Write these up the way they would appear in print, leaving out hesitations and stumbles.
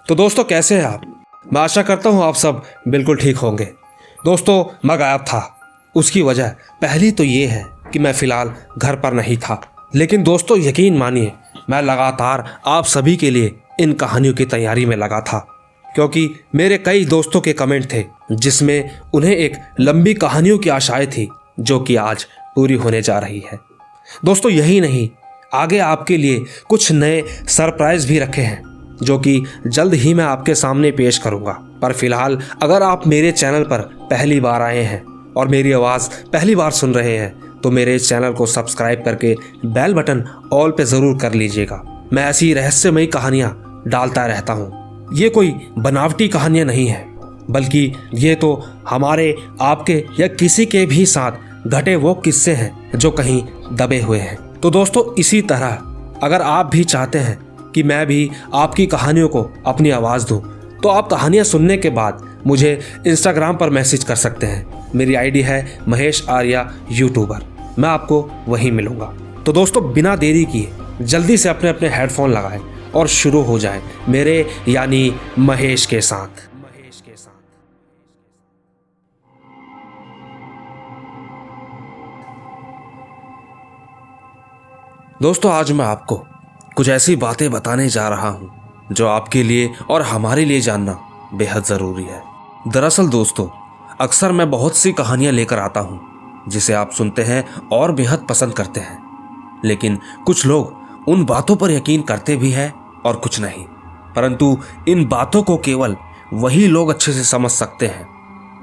तो दोस्तों कैसे हैं आप? मैं आशा करता हूं आप सब बिल्कुल ठीक होंगे। दोस्तों मैं गायब था, उसकी वजह पहली तो ये है कि मैं फ़िलहाल घर पर नहीं था। लेकिन दोस्तों यकीन मानिए मैं लगातार आप सभी के लिए इन कहानियों की तैयारी में लगा था, क्योंकि मेरे कई दोस्तों के कमेंट थे जिसमें उन्हें एक लंबी कहानियों की आशाएं थी जो कि आज पूरी होने जा रही है। दोस्तों यही नहीं, आगे आपके लिए कुछ नए सरप्राइज भी रखे हैं जो कि जल्द ही मैं आपके सामने पेश करूंगा। पर फिलहाल अगर आप मेरे चैनल पर पहली बार आए हैं और मेरी आवाज़ पहली बार सुन रहे हैं तो मेरे इस चैनल को सब्सक्राइब करके बेल बटन ऑल पे ज़रूर कर लीजिएगा। मैं ऐसी रहस्यमयी कहानियाँ डालता रहता हूँ। ये कोई बनावटी कहानियाँ नहीं है, बल्कि ये तो हमारे, आपके या किसी के भी साथ घटे वो किस्से हैं जो कहीं दबे हुए हैं। तो दोस्तों इसी तरह अगर आप भी चाहते हैं कि मैं भी आपकी कहानियों को अपनी आवाज़ दूं, तो आप कहानियां सुनने के बाद मुझे इंस्टाग्राम पर मैसेज कर सकते हैं। मेरी आईडी है महेश आर्या यूट्यूबर, मैं आपको वहीं मिलूंगा। तो दोस्तों बिना देरी किए जल्दी से अपने अपने हेडफोन लगाएं और शुरू हो जाए मेरे यानी महेश के साथ। दोस्तों आज मैं आपको कुछ ऐसी बातें बताने जा रहा हूं जो आपके लिए और हमारे लिए जानना बेहद ज़रूरी है। दरअसल दोस्तों अक्सर मैं बहुत सी कहानियां लेकर आता हूं जिसे आप सुनते हैं और बेहद पसंद करते हैं, लेकिन कुछ लोग उन बातों पर यकीन करते भी हैं और कुछ नहीं। परंतु इन बातों को केवल वही लोग अच्छे से समझ सकते हैं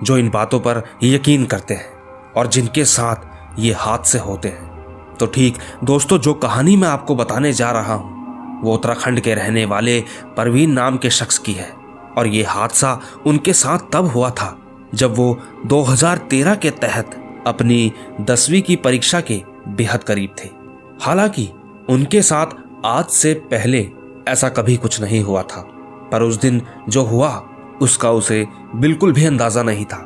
जो इन बातों पर यकीन करते हैं और जिनके साथ ये हादसे होते हैं। तो ठीक दोस्तों जो कहानी मैं आपको बताने जा रहा हूँ वो उत्तराखंड के रहने वाले परवीन नाम के शख्स की है, और ये हादसा उनके साथ तब हुआ था जब वो 2013 के तहत अपनी 10वीं की परीक्षा के बेहद करीब थे। हालांकि उनके साथ आज से पहले ऐसा कभी कुछ नहीं हुआ था, पर उस दिन जो हुआ उसका उसे बिल्कुल भी अंदाजा नहीं था।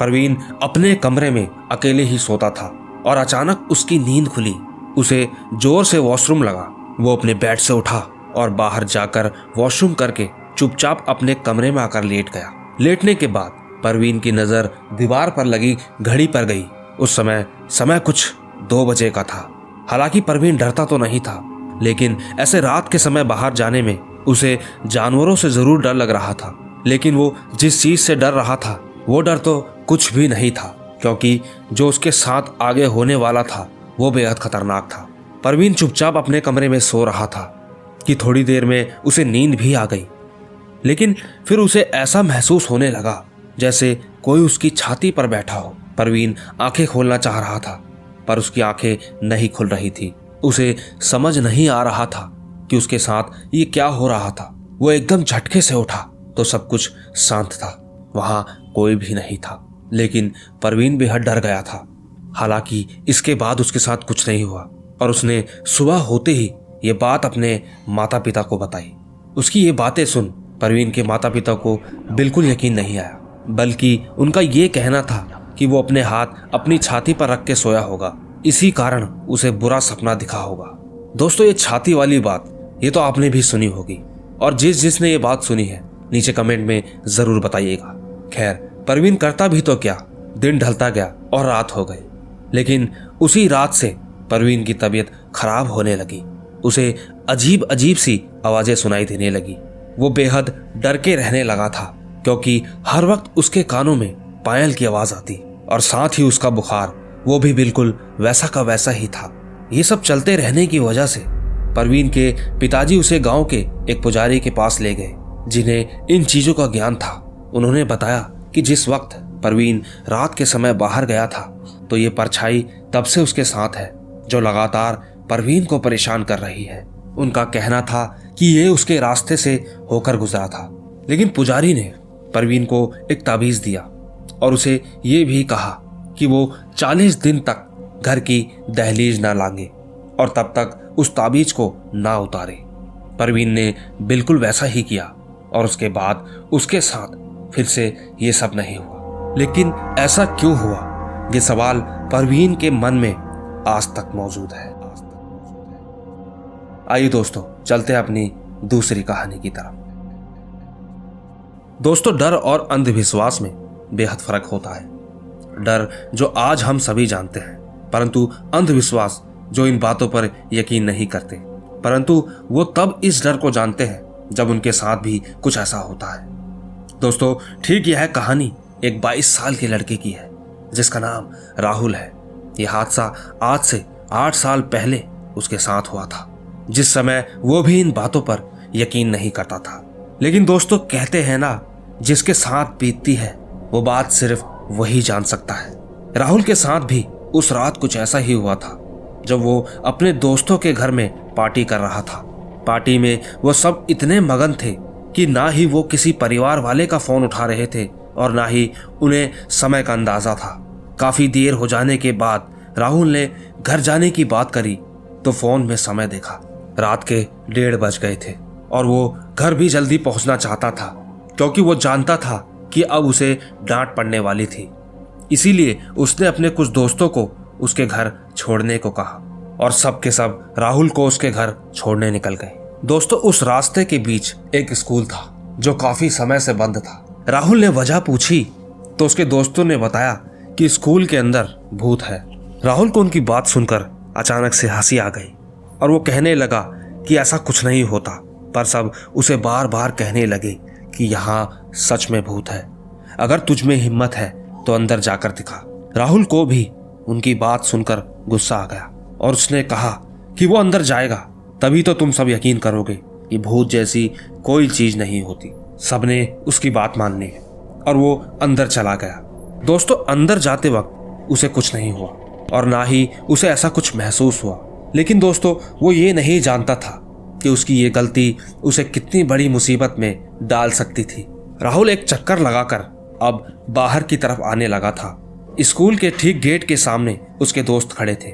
परवीन अपने कमरे में अकेले ही सोता था और अचानक उसकी नींद खुली। उसे जोर से वॉशरूम लगा। वो अपने बेड से उठा और बाहर जाकर वॉशरूम करके चुपचाप अपने कमरे में आकर लेट गया। लेटने के बाद परवीन की नज़र दीवार पर लगी घड़ी पर गई। उस समय कुछ 2 बजे का था। हालांकि परवीन डरता तो नहीं था, लेकिन ऐसे रात के समय बाहर जाने में उसे जानवरों से ज़रूर डर लग रहा था। लेकिन वो जिस चीज़ से डर रहा था वो डर तो कुछ भी नहीं था, क्योंकि जो उसके साथ आगे होने वाला था वो बेहद खतरनाक था। परवीन चुपचाप अपने कमरे में सो रहा था कि थोड़ी देर में उसे नींद भी आ गई, लेकिन फिर उसे ऐसा महसूस होने लगा जैसे कोई उसकी छाती पर बैठा हो। परवीन आंखें खोलना चाह रहा था पर उसकी आंखें नहीं खुल रही थी। उसे समझ नहीं आ रहा था कि उसके साथ ये क्या हो रहा था। वो एकदम झटके से उठा तो सब कुछ शांत था, वहाँ कोई भी नहीं था। लेकिन परवीन बेहद डर गया था। हालांकि इसके बाद उसके साथ कुछ नहीं हुआ और उसने सुबह होते ही ये बात अपने माता पिता को बताई। उसकी ये बातें सुन परवीन के माता पिता को बिल्कुल यकीन नहीं आया, बल्कि उनका ये कहना था कि वो अपने हाथ अपनी छाती पर रख के सोया होगा, इसी कारण उसे बुरा सपना दिखा होगा। दोस्तों ये छाती वाली बात ये तो आपने भी सुनी होगी, और जिसने ये बात सुनी है नीचे कमेंट में ज़रूर बताइएगा। खैर परवीन करता भी तो क्या, दिन ढलता गया और रात हो गई। लेकिन उसी रात से परवीन की तबीयत खराब होने लगी। उसे अजीब अजीब सी आवाज़ें सुनाई देने लगी। वो बेहद डर के रहने लगा था, क्योंकि हर वक्त उसके कानों में पायल की आवाज़ आती और साथ ही उसका बुखार वो भी बिल्कुल वैसा का वैसा ही था। ये सब चलते रहने की वजह से परवीन के पिताजी उसे गांव के एक पुजारी के पास ले गए जिन्हें इन चीज़ों का ज्ञान था। उन्होंने बताया कि जिस वक्त परवीन रात के समय बाहर गया था तो ये परछाई तब से उसके साथ है जो लगातार परवीन को परेशान कर रही है। उनका कहना था कि ये उसके रास्ते से होकर गुजरा था। लेकिन पुजारी ने परवीन को एक ताबीज़ दिया और उसे ये भी कहा कि वो 40 दिन तक घर की दहलीज ना लांगे और तब तक उस ताबीज़ को ना उतारे। परवीन ने बिल्कुल वैसा ही किया और उसके बाद उसके साथ फिर से ये सब नहीं हुआ। लेकिन ऐसा क्यों हुआ, ये सवाल परवीन के मन में आज तक मौजूद है। आइए दोस्तों चलते हैं अपनी दूसरी कहानी की तरफ। दोस्तों, डर और अंधविश्वास में बेहद फर्क होता है। डर जो आज हम सभी जानते हैं, परंतु अंधविश्वास जो इन बातों पर यकीन नहीं करते, परंतु वो तब इस डर को जानते हैं जब उनके साथ भी कुछ ऐसा होता है। दोस्तों, ठीक यह कहानी एक 22 साल के लड़के की है जिसका नाम राहुल है। यह हादसा आज से 8 साल पहले उसके साथ हुआ था, जिस समय वो भी इन बातों पर यकीन नहीं करता था। लेकिन दोस्तों, कहते हैं ना, जिसके साथ बीतती है वो बात सिर्फ वही जान सकता है। राहुल के साथ भी उस रात कुछ ऐसा ही हुआ था जब वो अपने दोस्तों के घर में पार्टी कर रहा था। पार्टी में वो सब इतने मगन थे कि ना ही वो किसी परिवार वाले का फोन उठा रहे थे और ना ही उन्हें समय का अंदाजा था। काफी देर हो जाने के बाद राहुल ने घर जाने की बात करी तो फोन में समय देखा। रात के 1:30 बज गए थे और वो घर भी जल्दी पहुंचना चाहता था क्योंकि वो जानता था कि अब उसे डांट पड़ने वाली थी। इसीलिए उसने अपने कुछ दोस्तों को उसके घर छोड़ने को कहा और सब के सब राहुल को उसके घर छोड़ने निकल गए। दोस्तों, उस रास्ते के बीच एक स्कूल था जो काफी समय से बंद था। राहुल ने वजह पूछी तो उसके दोस्तों ने बताया कि स्कूल के अंदर भूत है। राहुल को उनकी बात सुनकर अचानक से हंसी आ गई और वो कहने लगा कि ऐसा कुछ नहीं होता, पर सब उसे बार बार कहने लगे कि यहाँ सच में भूत है। अगर तुझ में हिम्मत है तो अंदर जाकर दिखा। राहुल को भी उनकी बात सुनकर गुस्सा आ गया और उसने कहा कि वो अंदर जाएगा, तभी तो तुम सब यकीन करोगे कि भूत जैसी कोई चीज नहीं होती। सबने उसकी बात मान ली और वो अंदर चला गया। दोस्तों, अंदर जाते वक्त उसे कुछ नहीं हुआ और ना ही उसे ऐसा कुछ महसूस हुआ। लेकिन दोस्तों, वो ये नहीं जानता था कि उसकी ये गलती उसे कितनी बड़ी मुसीबत में डाल सकती थी। राहुल एक चक्कर लगाकर अब बाहर की तरफ आने लगा था। स्कूल के ठीक गेट के सामने उसके दोस्त खड़े थे,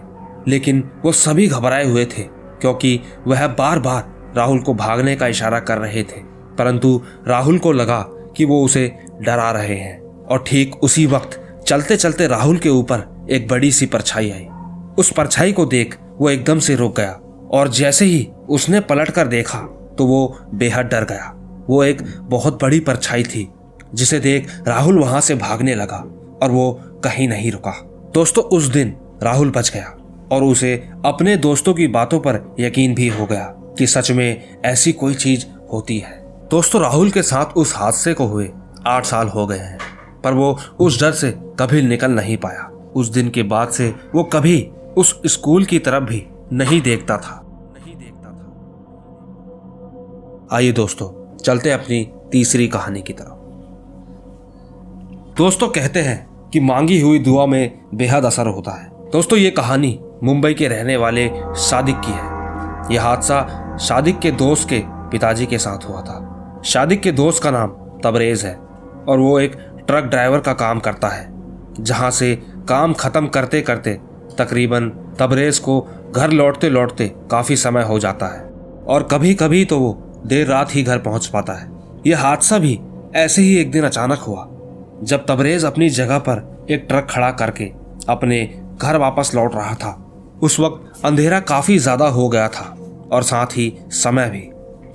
लेकिन वो सभी घबराए हुए थे क्योंकि वह बार बार राहुल को भागने का इशारा कर रहे थे, परंतु राहुल को लगा कि वो उसे डरा रहे हैं। और ठीक उसी वक्त चलते चलते राहुल के ऊपर एक बड़ी सी परछाई आई। उस परछाई को देख वो एकदम से रुक गया और जैसे ही उसने पलटकर देखा तो वो बेहद डर गया। वो एक बहुत बड़ी परछाई थी जिसे देख राहुल वहां से भागने लगा और वो कहीं नहीं रुका। दोस्तों, उस दिन राहुल बच गया और उसे अपने दोस्तों की बातों पर यकीन भी हो गया कि सच में ऐसी कोई चीज होती है। दोस्तों, राहुल के साथ उस हादसे को हुए 8 साल हो गए हैं, पर वो उस डर से कभी निकल नहीं पाया। उस दिन के बाद से वो कभी उस स्कूल की तरफ भी नहीं देखता था। आइए दोस्तों, चलते अपनी तीसरी कहानी की तरफ। दोस्तों, कहते हैं कि मांगी हुई दुआ में बेहद असर होता है। दोस्तों, ये कहानी मुंबई के रहने वाले सादिक की है। यह हादसा सादिक के दोस्त के पिताजी के साथ हुआ था। सादिक के दोस्त का नाम तबरेज है और वो एक ट्रक ड्राइवर का काम करता है, जहां से काम खत्म करते करते तकरीबन तबरेज को घर लौटते लौटते काफी समय हो जाता है और कभी कभी तो वो देर रात ही घर पहुंच पाता है। यह हादसा भी ऐसे ही एक दिन अचानक हुआ जब तबरेज अपनी जगह पर एक ट्रक खड़ा करके अपने घर वापस लौट रहा था। उस वक्त अंधेरा काफी ज्यादा हो गया था और साथ ही समय भी,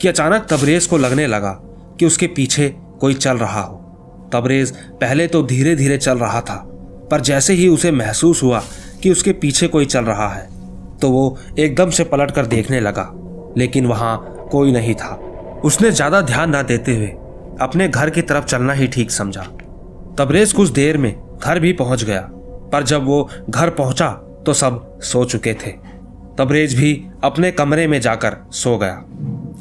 कि अचानक तबरेज को लगने लगा कि उसके पीछे कोई चल रहा हो। तबरेज पहले तो धीरे धीरे चल रहा था, पर जैसे ही उसे महसूस हुआ कि उसके पीछे कोई चल रहा है तो वो एकदम से पलटकर देखने लगा, लेकिन वहां कोई नहीं था। उसने ज्यादा ध्यान न देते हुए अपने घर की तरफ चलना ही ठीक समझा। तबरेज कुछ देर में घर भी पहुंच गया, पर जब वो घर पहुंचा तो सब सो चुके थे। तबरेज भी अपने कमरे में जाकर सो गया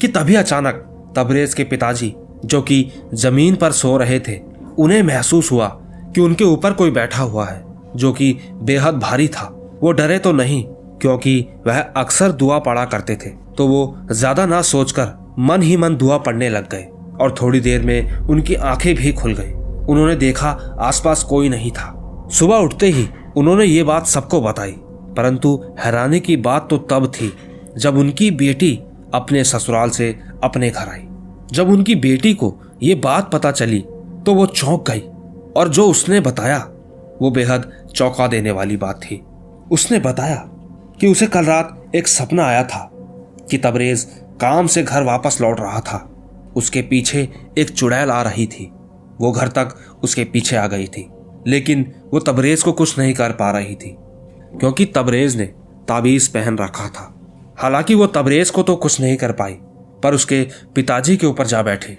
कि तभी अचानक तबरेज के पिताजी, जो कि जमीन पर सो रहे थे, उन्हें महसूस हुआ कि उनके ऊपर कोई बैठा हुआ है जो कि बेहद भारी था। वो डरे तो नहीं क्योंकि वह अक्सर दुआ पढ़ा करते थे, तो वो ज्यादा ना सोचकर मन ही मन दुआ पढ़ने लग गए और थोड़ी देर में उनकी आंखें भी खुल गई। उन्होंने देखा आसपास कोई नहीं था। सुबह उठते ही उन्होंने ये बात सबको बताई, परंतु हैरानी की बात तो तब थी जब उनकी बेटी अपने ससुराल से अपने घर आई। जब उनकी बेटी को ये बात पता चली तो वो चौंक गई और जो उसने बताया वो बेहद चौंका देने वाली बात थी। उसने बताया कि उसे कल रात एक सपना आया था कि तबरेज काम से घर वापस लौट रहा था। उसके पीछे एक चुड़ैल आ रही थी वो घर तक उसके पीछे आ गई थी, लेकिन वो तबरेज को कुछ नहीं कर पा रही थी क्योंकि तबरेज ने ताबीज पहन रखा था। हालांकि वो तबरेज को तो कुछ नहीं कर पाई, पर उसके पिताजी के ऊपर जा बैठे।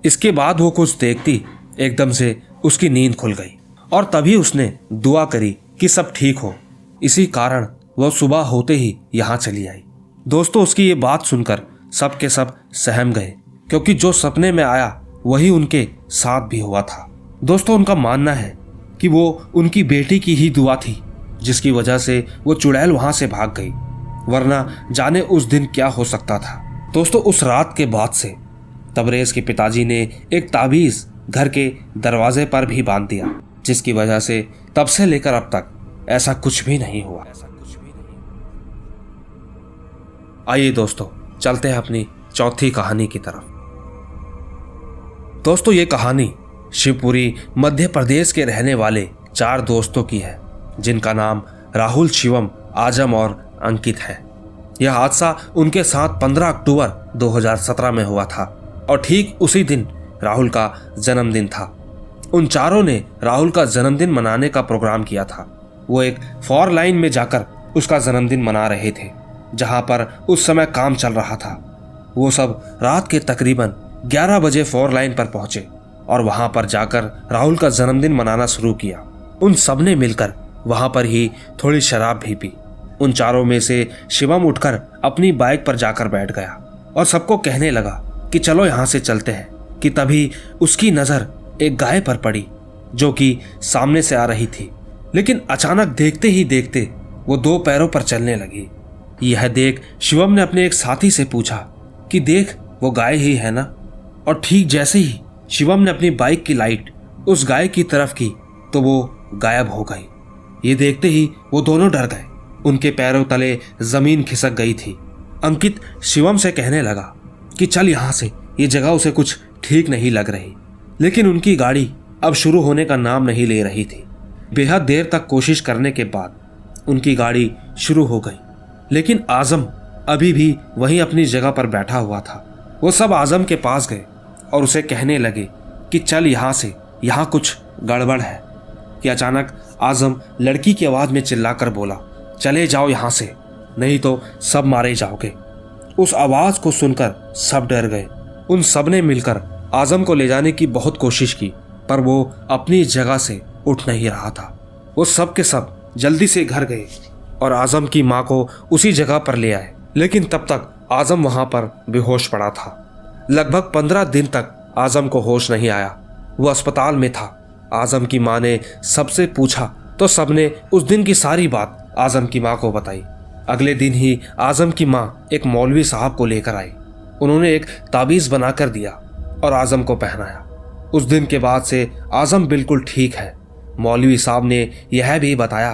इसके बाद वो कुछ देखती एकदम से उसकी नींद खुल गई और तभी उसने दुआ करी कि सब ठीक हो। इसी कारण वह सुबह होते ही यहाँ चली आई। दोस्तों, उसकी ये बात सुनकर सब के सब सहम गए क्योंकि जो सपने में आया वही उनके साथ भी हुआ था। दोस्तों, उनका मानना है कि वो उनकी बेटी की ही दुआ थी जिसकी वजह से वो चुड़ैल वहां से भाग गई, वरना जाने उस दिन क्या हो सकता था। दोस्तों, उस रात के बाद से तबरेज के पिताजी ने एक ताबीज घर के दरवाजे पर भी बांध दिया, जिसकी वजह से तब से लेकर अब तक ऐसा कुछ भी नहीं हुआ। आइए दोस्तों, चलते हैं अपनी चौथी कहानी की तरफ। दोस्तों, ये कहानी शिवपुरी मध्य प्रदेश के रहने वाले 4 दोस्तों की है जिनका नाम राहुल, शिवम, आजम और अंकित है। यह हादसा उनके साथ 15 अक्टूबर 2017 में हुआ था और ठीक उसी दिन राहुल का जन्मदिन था। उन चारों ने राहुल का जन्मदिन मनाने का प्रोग्राम किया था। वो एक 4 लाइन में जाकर उसका जन्मदिन मना रहे थे, जहां पर उस समय काम चल रहा था। वो सब रात के तकरीबन 11 बजे 4 लाइन पर पहुंचे और वहां पर जाकर राहुल का जन्मदिन मनाना शुरू किया। उन सब ने मिलकर वहां पर ही थोड़ी शराब भी पी। उन चारों में से शिवम उठकर अपनी बाइक पर जाकर बैठ गया और सबको कहने लगा कि चलो यहां से चलते हैं, कि तभी उसकी नजर एक गाय पर पड़ी जो कि सामने से आ रही थी, लेकिन अचानक देखते ही देखते वो 2 पैरों पर चलने लगी। यह देख शिवम ने अपने एक साथी से पूछा कि देख, वो गाय ही है ना। और ठीक जैसे ही शिवम ने अपनी बाइक की लाइट उस गाय की तरफ की तो वो गायब हो गई। ये देखते ही वो दोनों डर गए। उनके पैरों तले जमीन खिसक गई थी। अंकित शिवम से कहने लगा कि चल यहाँ से, ये जगह उसे कुछ ठीक नहीं लग रही। लेकिन उनकी गाड़ी अब शुरू होने का नाम नहीं ले रही थी। बेहद देर तक कोशिश करने के बाद उनकी गाड़ी शुरू हो गई, लेकिन आजम अभी भी वहीं अपनी जगह पर बैठा हुआ था। वो सब आजम के पास गए और उसे कहने लगे कि चल यहाँ से, यहाँ कुछ गड़बड़ है। कि अचानक आजम लड़की की आवाज में चिल्लाकर बोला, चले जाओ यहाँ से, नहीं तो सब मारे जाओगे। उस आवाज को सुनकर सब डर गए। उन सब ने मिलकर आजम को ले जाने की बहुत कोशिश की, पर वो अपनी जगह से उठ नहीं रहा था। वो सब के सब जल्दी से घर गए और आजम की माँ को उसी जगह पर ले आए, लेकिन तब तक आजम वहां पर बेहोश पड़ा था। लगभग 15 दिन तक आजम को होश नहीं आया। वो अस्पताल में था। आजम की माँ ने सबसे पूछा तो सबने उस दिन की सारी बात आजम की माँ को बताई। अगले दिन ही आजम की माँ एक मौलवी साहब को लेकर आई। उन्होंने एक ताबीज बनाकर दिया और आजम को पहनाया। उस दिन के बाद से आजम बिल्कुल ठीक है। मौलवी साहब ने यह भी बताया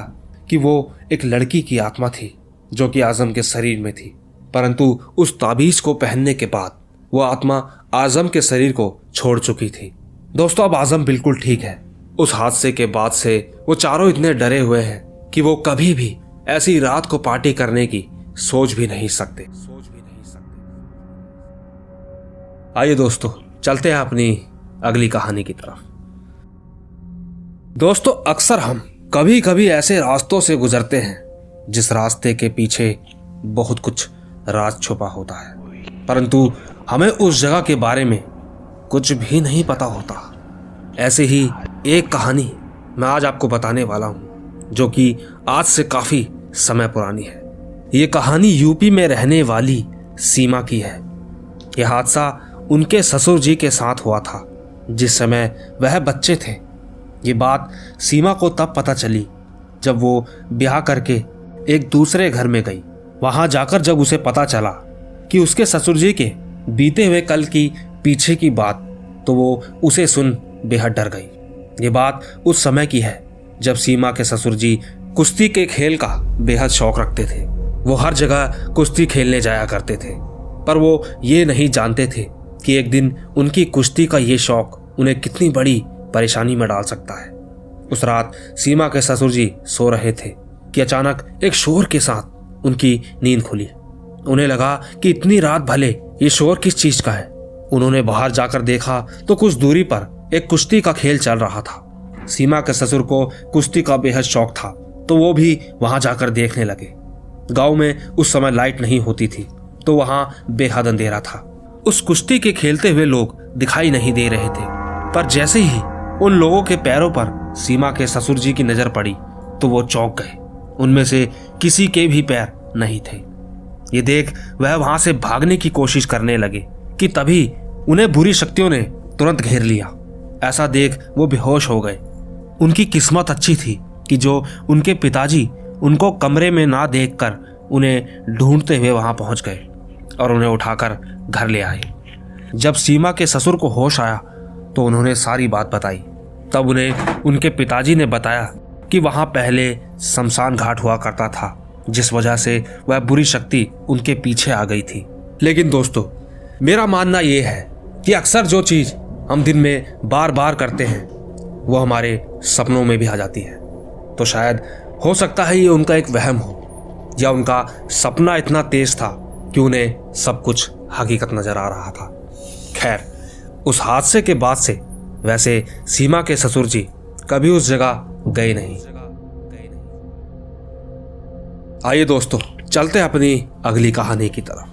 कि वो एक लड़की की आत्मा थी जो कि आजम के शरीर में थी, परंतु उस ताबीज को पहनने के बाद वो आत्मा आजम के शरीर को छोड़ चुकी थी। दोस्तों, अब आजम बिल्कुल ठीक है। उस हादसे के बाद से वो चारों इतने डरे हुए हैं कि वो कभी भी ऐसी रात को पार्टी करने की सोच भी नहीं सकते। आइए दोस्तों, चलते हैं अपनी अगली कहानी की तरफ। दोस्तों, अक्सर हम कभी कभी ऐसे रास्तों से गुजरते हैं जिस रास्ते के पीछे बहुत कुछ राज छुपा होता है, परंतु हमें उस जगह के बारे में कुछ भी नहीं पता होता। ऐसे ही एक कहानी मैं आज आपको बताने वाला हूं जो कि आज से काफी समय पुरानी है। ये कहानी यूपी में रहने वाली सीमा की है। यह हादसा उनके ससुर जी के साथ हुआ था जिस समय वह बच्चे थे। ये बात सीमा को तब पता चली जब वो ब्याह करके एक दूसरे घर में गई। वहां जाकर जब उसे पता चला कि उसके ससुर जी के बीते हुए कल की पीछे की बात, तो वो उसे सुन बेहद डर गई। ये बात उस समय की है जब सीमा के ससुर जी कुश्ती के खेल का बेहद शौक रखते थे। वो हर जगह कुश्ती खेलने जाया करते थे, पर वो ये नहीं जानते थे कि एक दिन उनकी कुश्ती का ये शौक उन्हें कितनी बड़ी परेशानी में डाल सकता है। उस रात सीमा के ससुर जी सो रहे थे कि अचानक एक शोर के साथ उनकी नींद खुली। उन्हें लगा कि इतनी रात भले ये शोर किस चीज का है। उन्होंने बाहर जाकर देखा तो कुछ दूरी पर एक कुश्ती का खेल चल रहा था। सीमा के ससुर को कुश्ती का बेहद शौक था, तो वो भी वहां जाकर देखने लगे। गांव में उस समय लाइट नहीं होती थी, तो वहां बेहद अंधेरा था। उस कुश्ती के खेलते हुए लोग दिखाई नहीं दे रहे थे, पर जैसे ही उन लोगों के पैरों पर सीमा के ससुर जी की नजर पड़ी तो वो चौंक गए। उनमें से किसी के भी पैर नहीं थे। ये देख वह वहां से भागने की कोशिश करने लगे कि तभी उन्हें बुरी शक्तियों ने तुरंत घेर लिया। ऐसा देख वो बेहोश हो गए। उनकी किस्मत अच्छी थी कि जो उनके पिताजी उनको कमरे में ना देखकर उन्हें ढूंढते हुए वहां पहुंच गए और उन्हें उठाकर घर ले आए। जब सीमा के ससुर को होश आया तो उन्होंने सारी बात बताई। तब उन्हें उनके पिताजी ने बताया कि वहां पहले शमशान घाट हुआ करता था, जिस वजह से वह बुरी शक्ति उनके पीछे आ गई थी। लेकिन दोस्तों, मेरा मानना यह है कि अक्सर जो चीज हम दिन में बार बार करते हैं वो हमारे सपनों में भी आ जाती है। तो शायद हो सकता है ये उनका एक वहम हो, या उनका सपना इतना तेज था कि उन्हें सब कुछ हकीकत नजर आ रहा था। खैर, उस हादसे के बाद से वैसे सीमा के ससुर जी कभी उस जगह गए नहीं। आइए दोस्तों, चलते हैं अपनी अगली कहानी की तरफ।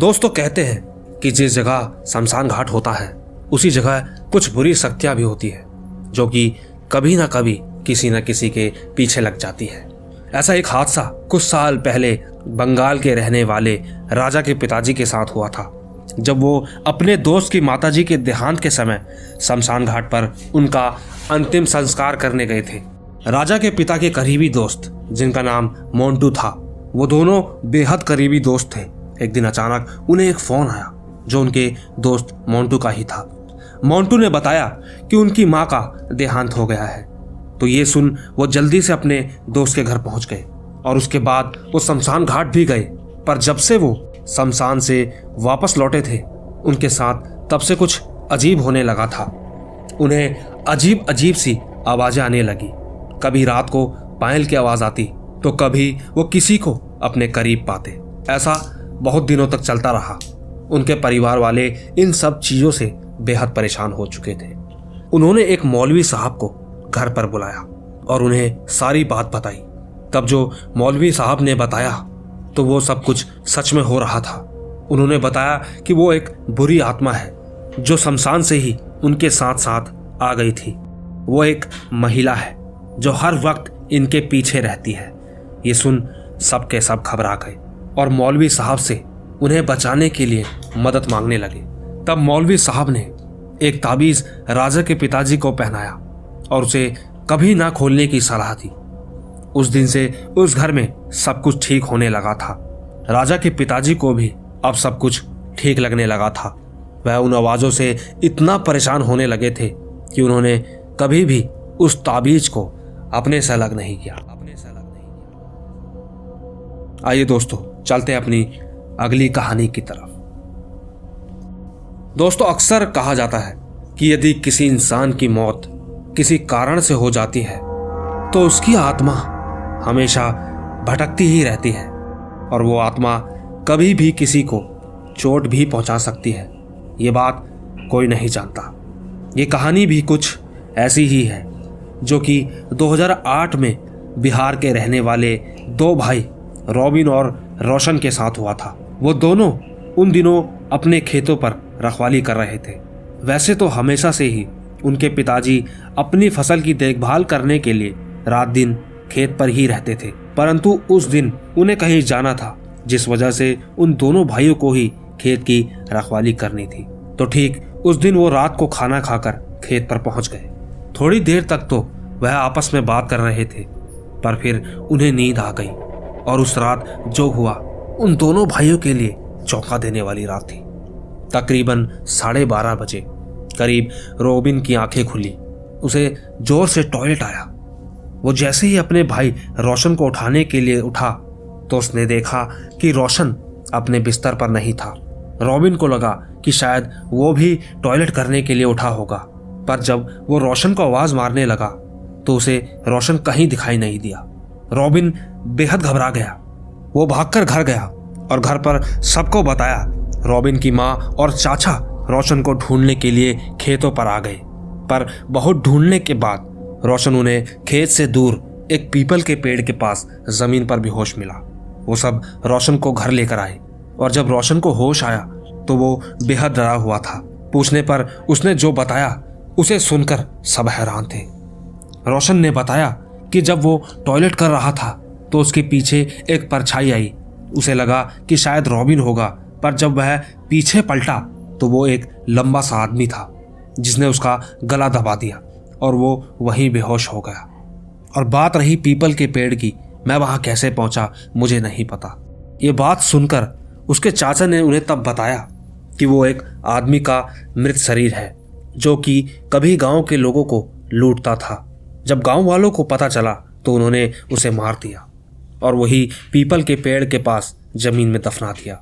दोस्तों, कहते हैं कि जिस जगह शमशान घाट होता है उसी जगह कुछ बुरी शक्तियां भी होती है, जो कि कभी ना कभी किसी न किसी के पीछे लग जाती है। ऐसा एक हादसा कुछ साल पहले बंगाल के रहने वाले राजा के पिताजी के साथ हुआ था, जब वो अपने दोस्त की माताजी के देहांत के समय शमशान घाट पर उनका अंतिम संस्कार करने गए थे। राजा के पिता के करीबी दोस्त, जिनका नाम मोंटू था, वो दोनों बेहद करीबी दोस्त थे। एक दिन अचानक उन्हें एक फोन आया जो उनके दोस्त मोंटू का ही था। मोंटू ने बताया कि उनकी माँ का देहांत हो गया है। तो ये सुन वो जल्दी से अपने दोस्त के घर पहुंच गए और उसके बाद वो शमशान घाट भी गए। पर जब से वो शमशान से वापस लौटे थे, उनके साथ तब से कुछ अजीब होने लगा था। उन्हें अजीब अजीब सी आवाजें आने लगी। कभी रात को पायल की आवाज आती तो कभी वो किसी को अपने करीब पाते। ऐसा बहुत दिनों तक चलता रहा। उनके परिवार वाले इन सब चीजों से बेहद परेशान हो चुके थे। उन्होंने एक मौलवी साहब को घर पर बुलाया और उन्हें सारी बात बताई। तब जो मौलवी साहब ने बताया तो वो सब कुछ सच में हो रहा था। उन्होंने बताया कि वो एक बुरी आत्मा है जो शमशान से ही उनके साथ साथ आ गई थी। वो एक महिला है जो हर वक्त इनके पीछे रहती है। ये सुन सब के सब घबरा गए और मौलवी साहब से उन्हें बचाने के लिए मदद मांगने लगे। तब मौलवी साहब ने एक ताबीज राजा के पिताजी को पहनाया और उसे कभी ना खोलने की सलाह दी। उस दिन से उस घर में सब कुछ ठीक होने लगा था। राजा के पिताजी को भी अब सब कुछ ठीक लगने लगा था। वह उन आवाजों से इतना परेशान होने लगे थे कि उन्होंने कभी भी उस ताबीज को अपने से अलग नहीं किया। आइए दोस्तों, चलते हैं अपनी अगली कहानी की तरफ। दोस्तों, अक्सर कहा जाता है कि यदि किसी इंसान की मौत किसी कारण से हो जाती है तो उसकी आत्मा हमेशा भटकती ही रहती है और वो आत्मा कभी भी किसी को चोट भी पहुंचा सकती है। ये बात कोई नहीं जानता। ये कहानी भी कुछ ऐसी ही है जो कि 2008 में बिहार के रहने वाले दो भाई रॉबिन और रोशन के साथ हुआ था। वो दोनों उन दिनों अपने खेतों पर रखवाली कर रहे थे। वैसे तो हमेशा से ही उनके पिताजी अपनी फसल की देखभाल करने के लिए रात दिन खेत पर ही रहते थे, परंतु उस दिन उन्हें कहीं जाना था, जिस वजह से उन दोनों भाइयों को ही खेत की रखवाली करनी थी। तो ठीक उस दिन वो रात को खाना खाकर खेत पर पहुंच गए। थोड़ी देर तक तो वह आपस में बात कर रहे थे, पर फिर उन्हें नींद आ गई और उस रात जो हुआ उन दोनों भाइयों के लिए चौंका देने वाली रात थी। तकरीबन 12:30 बजे करीब रॉबिन की आंखें खुली। उसे जोर से टॉयलेट आया। वो जैसे ही अपने भाई रोशन को उठाने के लिए उठा तो उसने देखा कि रोशन अपने बिस्तर पर नहीं था। रॉबिन को लगा कि शायद वो भी टॉयलेट करने के लिए उठा होगा, पर जब वो रोशन को आवाज मारने लगा तो उसे रोशन कहीं दिखाई नहीं दिया। रॉबिन बेहद घबरा गया। वो भागकर घर गया और घर पर सबको बताया। रॉबिन की माँ और चाचा रोशन को ढूंढने के लिए खेतों पर आ गए। पर बहुत ढूंढने के बाद रोशन उन्हें खेत से दूर एक पीपल के पेड़ के पास जमीन पर बेहोश मिला। वो सब रोशन को घर लेकर आए और जब रोशन को होश आया तो वो बेहद डरा हुआ था। पूछने पर उसने जो बताया उसे सुनकर सब हैरान थे। रोशन ने बताया कि जब वो टॉयलेट कर रहा था तो उसके पीछे एक परछाई आई। उसे लगा कि शायद रॉबिन होगा, पर जब वह पीछे पलटा तो वो एक लंबा सा आदमी था जिसने उसका गला दबा दिया और वो वहीं बेहोश हो गया। और बात रही पीपल के पेड़ की, मैं वहां कैसे पहुंचा मुझे नहीं पता। ये बात सुनकर उसके चाचा ने उन्हें तब बताया कि वो एक आदमी का मृत शरीर है जो कि कभी गांव के लोगों को लूटता था। जब गांव वालों को पता चला तो उन्होंने उसे मार दिया और वही पीपल के पेड़ के पास जमीन में दफना दिया।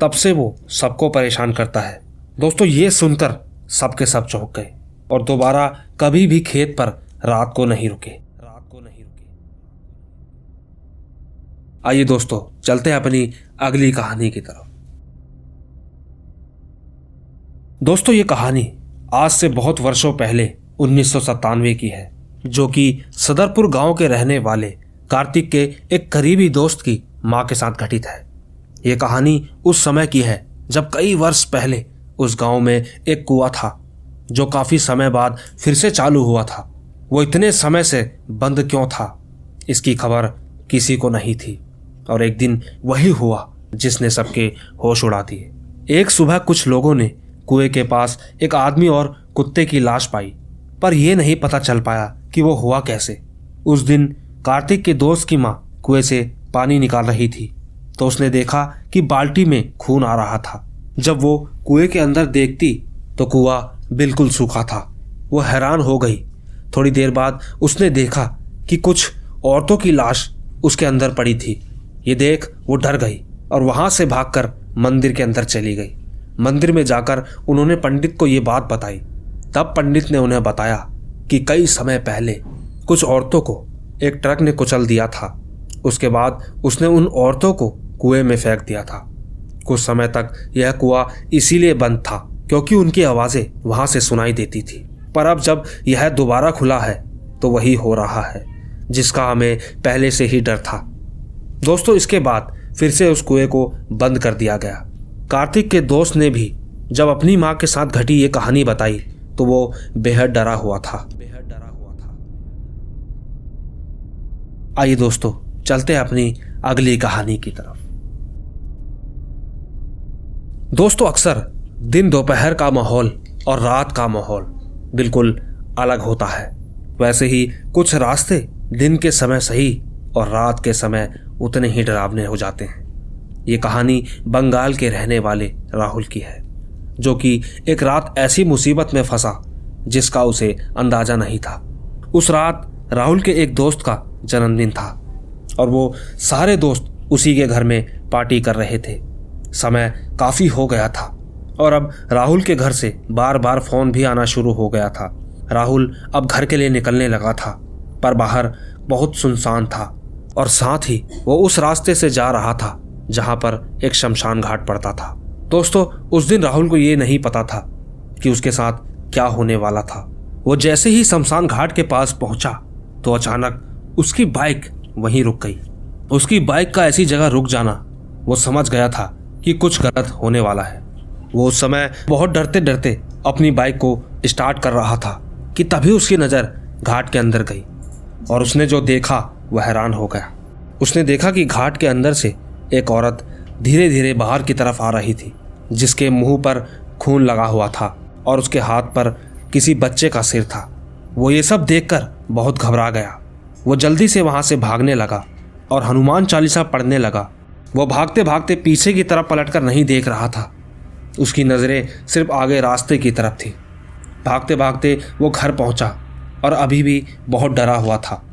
तब से वो सबको परेशान करता है। दोस्तों, ये सुनकर सबके सब चौंक गए और दोबारा कभी भी खेत पर रात को नहीं रुके। आइए दोस्तों, चलते हैं अपनी अगली कहानी की तरफ। दोस्तों, ये कहानी आज से बहुत वर्षों पहले 1997 की है, जो कि सदरपुर गांव के रहने वाले कार्तिक के एक करीबी दोस्त की मां के साथ घटित है। ये कहानी उस समय की है जब कई वर्ष पहले उस गांव में एक कुआं था जो काफी समय बाद फिर से चालू हुआ था। वो इतने समय से बंद क्यों था, इसकी खबर किसी को नहीं थी और एक दिन वही हुआ जिसने सबके होश उड़ा दिए। एक सुबह कुछ लोगों ने कुएं के पास एक आदमी और कुत्ते की लाश पाई, पर यह नहीं पता चल पाया कि वो हुआ कैसे। उस दिन कार्तिक के दोस्त की मां कुएं से पानी निकाल रही थी तो उसने देखा कि बाल्टी में खून आ रहा था। जब वो कुएं के अंदर देखती तो कुआं बिल्कुल सूखा था। वो हैरान हो गई। थोड़ी देर बाद उसने देखा कि कुछ औरतों की लाश उसके अंदर पड़ी थी। ये देख वो डर गई और वहां से भागकर मंदिर के अंदर चली गई। मंदिर में जाकर उन्होंने पंडित को ये बात बताई। तब पंडित ने उन्हें बताया कि कई समय पहले कुछ औरतों को एक ट्रक ने कुचल दिया था। उसके बाद उसने उन औरतों को कुएं में फेंक दिया था। कुछ समय तक यह कुआं इसीलिए बंद था क्योंकि उनकी आवाजें वहां से सुनाई देती थी। पर अब जब यह दोबारा खुला है तो वही हो रहा है जिसका हमें पहले से ही डर था। दोस्तों, इसके बाद फिर से उस कुएं को बंद कर दिया गया। कार्तिक के दोस्त ने भी जब अपनी मां के साथ घटी ये कहानी बताई तो वो बेहद डरा हुआ था। आइए दोस्तों, चलते हैं अपनी अगली कहानी की तरफ। दोस्तों, अक्सर दिन दोपहर का माहौल और रात का माहौल बिल्कुल अलग होता है। वैसे ही कुछ रास्ते दिन के समय सही और रात के समय उतने ही डरावने हो जाते हैं। ये कहानी बंगाल के रहने वाले राहुल की है, जो कि एक रात ऐसी मुसीबत में फंसा जिसका उसे अंदाजा नहीं था। उस रात राहुल के एक दोस्त का जन्मदिन था और वो सारे दोस्त उसी के घर में पार्टी कर रहे थे। समय काफी हो गया था और अब राहुल के घर से बार बार फोन भी आना शुरू हो गया था। राहुल अब घर के लिए निकलने लगा था, पर बाहर बहुत सुनसान था और साथ ही वो उस रास्ते से जा रहा था जहां पर एक शमशान घाट पड़ता था। दोस्तों, उस दिन राहुल को ये नहीं पता था कि उसके साथ क्या होने वाला था। वो जैसे ही शमशान घाट के पास पहुंचा तो अचानक उसकी बाइक वहीं रुक गई। उसकी बाइक का ऐसी जगह रुक जाना, वो समझ गया था कि कुछ गलत होने वाला है। वो उस समय बहुत डरते डरते अपनी बाइक को स्टार्ट कर रहा था कि तभी उसकी नज़र घाट के अंदर गई और उसने जो देखा वह हैरान हो गया। उसने देखा कि घाट के अंदर से एक औरत धीरे धीरे बाहर की तरफ आ रही थी, जिसके मुंह पर खून लगा हुआ था और उसके हाथ पर किसी बच्चे का सिर था। वो ये सब देखकर बहुत घबरा गया। वो जल्दी से वहां से भागने लगा और हनुमान चालीसा पढ़ने लगा। वो भागते भागते पीछे की तरफ पलटकर नहीं देख रहा था। उसकी नज़रें सिर्फ आगे रास्ते की तरफ थी। भागते भागते वो घर पहुंचा और अभी भी बहुत डरा हुआ था।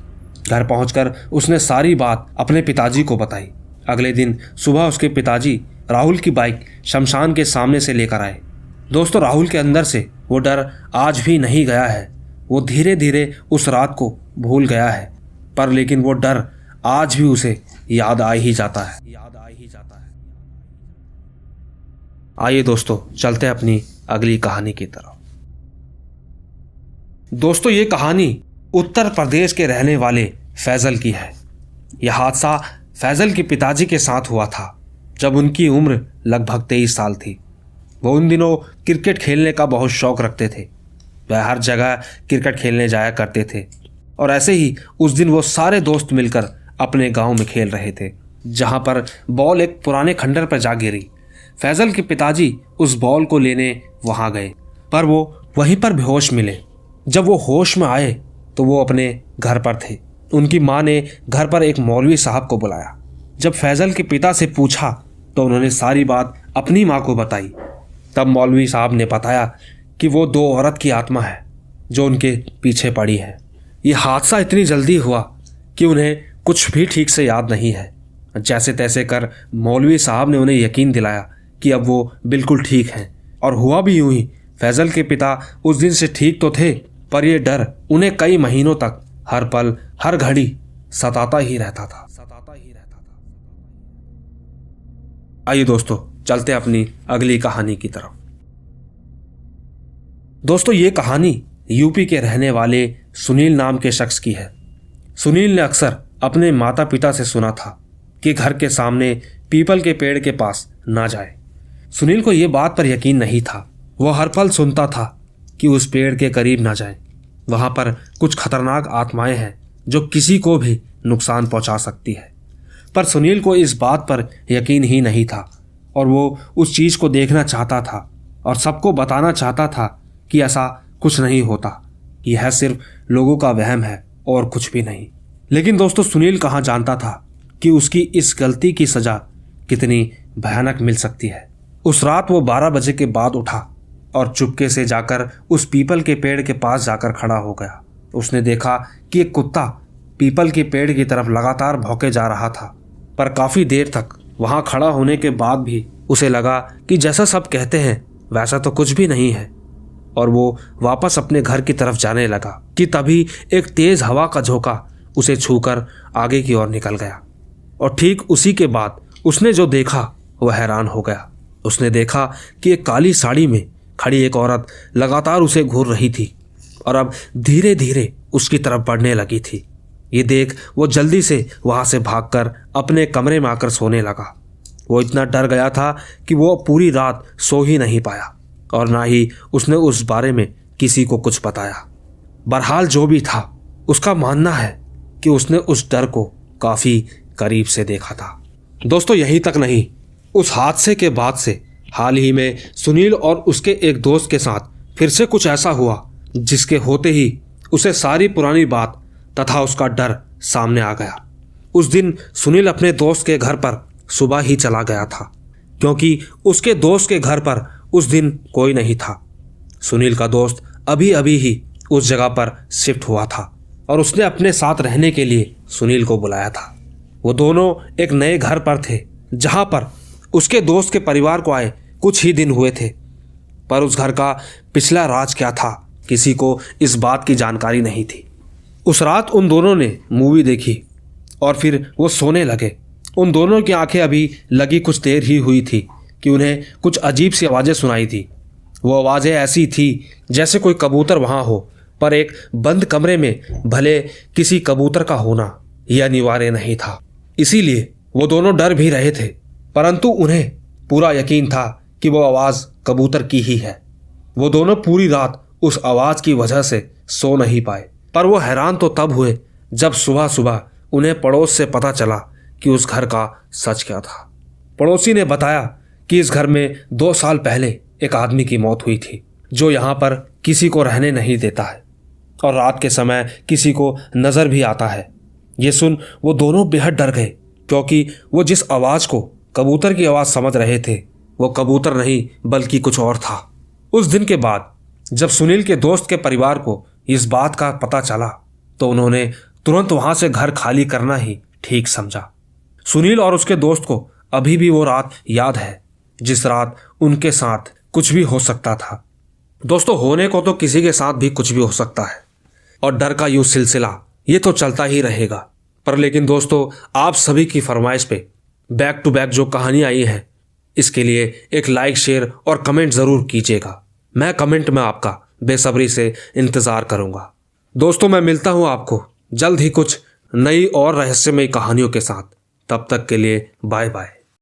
घर पहुंचकर उसने सारी बात अपने पिताजी को बताई। अगले दिन सुबह उसके पिताजी राहुल की बाइक शमशान के सामने से लेकर आए। दोस्तों, राहुल के अंदर से वो डर आज भी नहीं गया है। वो धीरे धीरे उस रात को भूल गया है, पर लेकिन वो डर आज भी उसे याद आ ही जाता है। आइए दोस्तों, चलते हैं अपनी अगली कहानी की तरफ। दोस्तों, ये कहानी उत्तर प्रदेश के रहने वाले फैजल की है। यह हादसा फैजल के पिताजी के साथ हुआ था जब उनकी उम्र लगभग 23 साल थी। वो उन दिनों क्रिकेट खेलने का बहुत शौक रखते थे। वह हर जगह क्रिकेट खेलने जाया करते थे और ऐसे ही उस दिन वो सारे दोस्त मिलकर अपने गांव में खेल रहे थे, जहां पर बॉल एक पुराने खंडर पर जा गिरी। फैजल के पिताजी उस बॉल को लेने वहां गए, पर वो वहीं पर बेहोश मिले। जब वो होश में आए तो वो अपने घर पर थे। उनकी माँ ने घर पर एक मौलवी साहब को बुलाया। जब फैजल के पिता से पूछा तो उन्होंने सारी बात अपनी माँ को बताई। तब मौलवी साहब ने बताया कि वो 2 औरत की आत्मा है जो उनके पीछे पड़ी है। ये हादसा इतनी जल्दी हुआ कि उन्हें कुछ भी ठीक से याद नहीं है। जैसे तैसे कर मौलवी साहब ने उन्हें यकीन दिलाया कि अब वो बिल्कुल ठीक हैं, और हुआ भी यूं ही। फैजल के पिता उस दिन से ठीक तो थे, पर यह डर उन्हें कई महीनों तक हर पल हर घड़ी सताता ही रहता था। आइए दोस्तों, चलते अपनी अगली कहानी की तरफ। दोस्तों, ये कहानी यूपी के रहने वाले सुनील नाम के शख्स की है। सुनील ने अक्सर अपने माता पिता से सुना था कि घर के सामने पीपल के पेड़ के पास ना जाए। सुनील को यह बात पर यकीन नहीं था। वह हर पल सुनता था कि उस पेड़ के करीब ना जाए, वहां पर कुछ खतरनाक आत्माएं हैं जो किसी को भी नुकसान पहुंचा सकती है। पर सुनील को इस बात पर यकीन ही नहीं था और वो उस चीज को देखना चाहता था और सबको बताना चाहता था कि ऐसा कुछ नहीं होता, यह सिर्फ लोगों का वहम है और कुछ भी नहीं। लेकिन दोस्तों, सुनील कहाँ जानता था कि उसकी इस गलती की सजा कितनी भयानक मिल सकती है। उस रात वो 12 बजे के बाद उठा और चुपके से जाकर उस पीपल के पेड़ के पास जाकर खड़ा हो गया। उसने देखा कि एक कुत्ता पीपल के पेड़ की तरफ लगातार भौंके जा रहा था, पर काफी देर तक वहां खड़ा होने के बाद भी उसे लगा कि जैसा सब कहते हैं वैसा तो कुछ भी नहीं है, और वो वापस अपने घर की तरफ जाने लगा कि तभी एक तेज हवा का झोंका उसे छूकर आगे की ओर निकल गया। और ठीक उसी के बाद उसने जो देखा वह हैरान हो गया। उसने देखा कि एक काली साड़ी में खड़ी एक औरत लगातार उसे घूर रही थी और अब धीरे धीरे उसकी तरफ बढ़ने लगी थी। ये देख वो जल्दी से वहां से भागकर अपने कमरे में आकर सोने लगा। वो इतना डर गया था कि वो पूरी रात सो ही नहीं पाया और ना ही उसने उस बारे में किसी को कुछ बताया। बहरहाल जो भी था, उसका मानना है कि उसने उस डर को काफी करीब से देखा था। दोस्तों, यही तक नहीं, उस हादसे के बाद से हाल ही में सुनील और उसके एक दोस्त के साथ फिर से कुछ ऐसा हुआ जिसके होते ही उसे सारी पुरानी बात तथा उसका डर सामने आ गया। उस दिन सुनील अपने दोस्त के घर पर सुबह ही चला गया था, क्योंकि उसके दोस्त के घर पर उस दिन कोई नहीं था। सुनील का दोस्त अभी अभी ही उस जगह पर शिफ्ट हुआ था और उसने अपने साथ रहने के लिए सुनील को बुलाया था। वो दोनों एक नए घर पर थे, जहां पर उसके दोस्त के परिवार को आए कुछ ही दिन हुए थे, पर उस घर का पिछला राज क्या था किसी को इस बात की जानकारी नहीं थी। उस रात उन दोनों ने मूवी देखी और फिर वो सोने लगे। उन दोनों की आंखें अभी लगी कुछ देर ही हुई थी कि उन्हें कुछ अजीब सी आवाज़ें सुनाई थी। वो आवाज़ें ऐसी थी जैसे कोई कबूतर वहाँ हो, पर एक बंद कमरे में भले किसी कबूतर का होना यह अनिवार्य नहीं था। इसीलिए वो दोनों डर भी रहे थे, परंतु उन्हें पूरा यकीन था कि वो आवाज़ कबूतर की ही है। वो दोनों पूरी रात उस आवाज़ की वजह से सो नहीं पाए, पर वो हैरान तो तब हुए जब सुबह सुबह उन्हें पड़ोस से पता चला कि उस घर का सच क्या था। पड़ोसी ने बताया कि इस घर में 2 साल पहले एक आदमी की मौत हुई थी, जो यहाँ पर किसी को रहने नहीं देता है और रात के समय किसी को नज़र भी आता है। ये सुन वो दोनों बेहद डर गए, क्योंकि वो जिस आवाज़ को कबूतर की आवाज़ समझ रहे थे वो कबूतर नहीं बल्कि कुछ और था। उस दिन के बाद जब सुनील के दोस्त के परिवार को इस बात का पता चला तो उन्होंने तुरंत वहां से घर खाली करना ही ठीक समझा। सुनील और उसके दोस्त को अभी भी वो रात याद है जिस रात उनके साथ कुछ भी हो सकता था। दोस्तों, होने को तो किसी के साथ भी कुछ भी हो सकता है और डर का यूं सिलसिला ये तो चलता ही रहेगा। पर लेकिन दोस्तों, आप सभी की फरमाइश पे बैक टू बैक जो कहानी आई है, इसके लिए एक लाइक, शेयर और कमेंट ज़रूर कीजिएगा। मैं कमेंट में आपका बेसब्री से इंतज़ार करूँगा। दोस्तों, मैं मिलता हूँ आपको जल्द ही कुछ नई और रहस्यमयी कहानियों के साथ। तब तक के लिए बाय बाय।